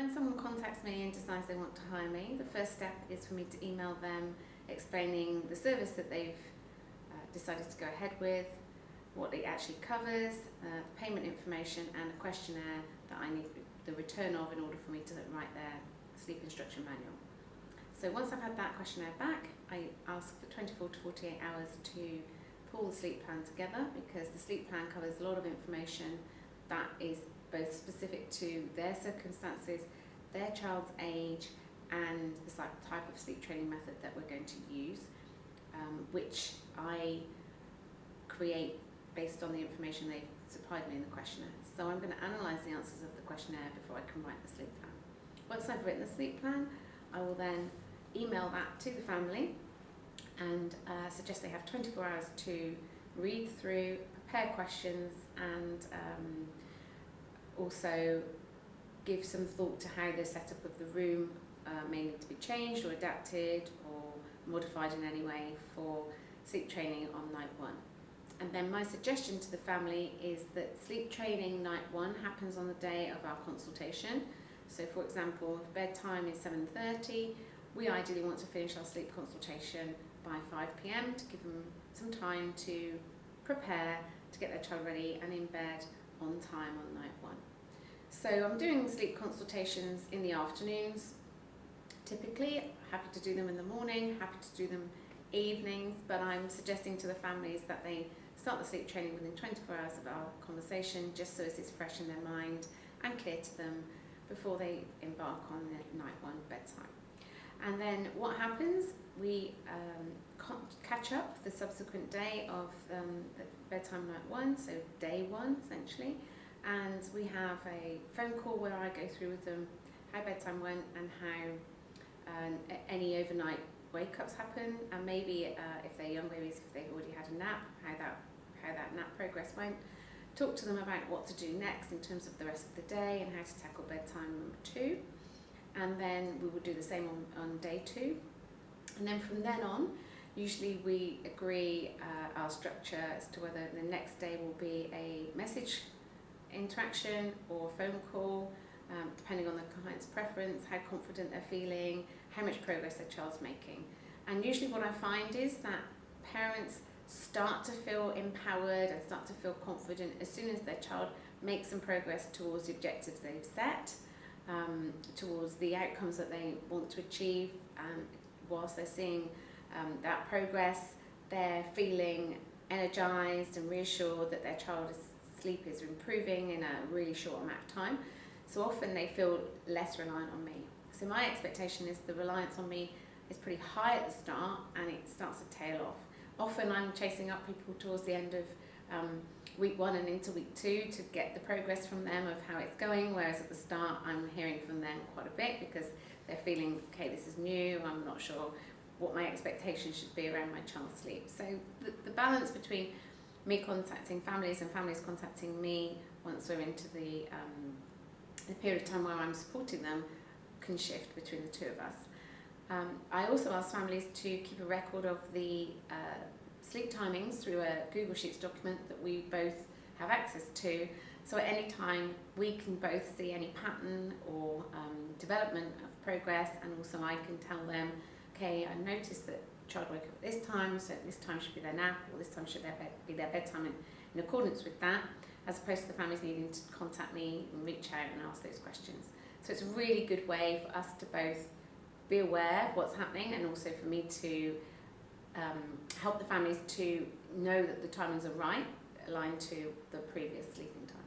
when someone contacts me and decides they want to hire me, the first step is for me to email them explaining the service that they've decided to go ahead with, what it actually covers, the payment information, and a questionnaire that I need the return of in order for me to write their sleep instruction manual. So once I've had that questionnaire back, I ask for 24 to 48 hours to pull the sleep plan together, because the sleep plan covers a lot of information that is both specific to their circumstances, their child's age, and the type of sleep training method that we're going to use, which I create based on the information they've supplied me in the questionnaire. So I'm going to analyse the answers of the questionnaire before I can write the sleep plan. Once I've written the sleep plan, I will then email that to the family and suggest they have 24 hours to read through, prepare questions, and also give some thought to how the setup of the room may need to be changed or adapted or modified in any way for sleep training on night 1. And then my suggestion to the family is that sleep training night 1 happens on the day of our consultation. So for example, if bedtime is 7:30, we ideally want to finish our sleep consultation by 5 p.m. to give them some time to prepare, to get their child ready and in bed on time on night 1. So I'm doing sleep consultations in the afternoons, typically. Happy to do them in the morning, happy to do them evenings, but I'm suggesting to the families that they start the sleep training within 24 hours of our conversation, just so as it's fresh in their mind and clear to them before they embark on the night 1 bedtime. And then what happens, we catch up the subsequent day of the bedtime night 1, so day 1 essentially, and we have a phone call where I go through with them how bedtime went and how any overnight wake-ups happen, and maybe if they're young babies, if they've already had a nap, how that nap progress went. Talk to them about what to do next in terms of the rest of the day and how to tackle bedtime number 2. And then we will do the same on day 2. And then from then on, usually we agree our structure as to whether the next day will be a message interaction or phone call, depending on the client's preference, how confident they're feeling, how much progress their child's making. And usually what I find is that parents start to feel empowered and start to feel confident as soon as their child makes some progress towards the objectives they've set, towards the outcomes that they want to achieve. Whilst they're seeing that progress, they're feeling energized and reassured that their child's sleep is improving in a really short amount of time. So often they feel less reliant on me. So my expectation is the reliance on me is pretty high at the start and it starts to tail off. Often I'm chasing up people towards the end of week 1 and into week 2 to get the progress from them of how it's going, whereas at the start I'm hearing from them quite a bit because they're feeling, okay, this is new, I'm not sure what my expectations should be around my child's sleep. So the balance between me contacting families and families contacting me once we're into the period of time where I'm supporting them can shift between the two of us. I also ask families to keep a record of the sleep timings through a Google Sheets document that we both have access to, so at any time we can both see any pattern or development of progress, and also I can tell them, okay, I noticed that child woke up at this time, so this time should be their nap, or this time should be their bedtime in accordance with that, as opposed to the families needing to contact me and reach out and ask those questions. So it's a really good way for us to both be aware of what's happening and also for me to help the families to know that the timings are right, aligned to the previous sleeping time.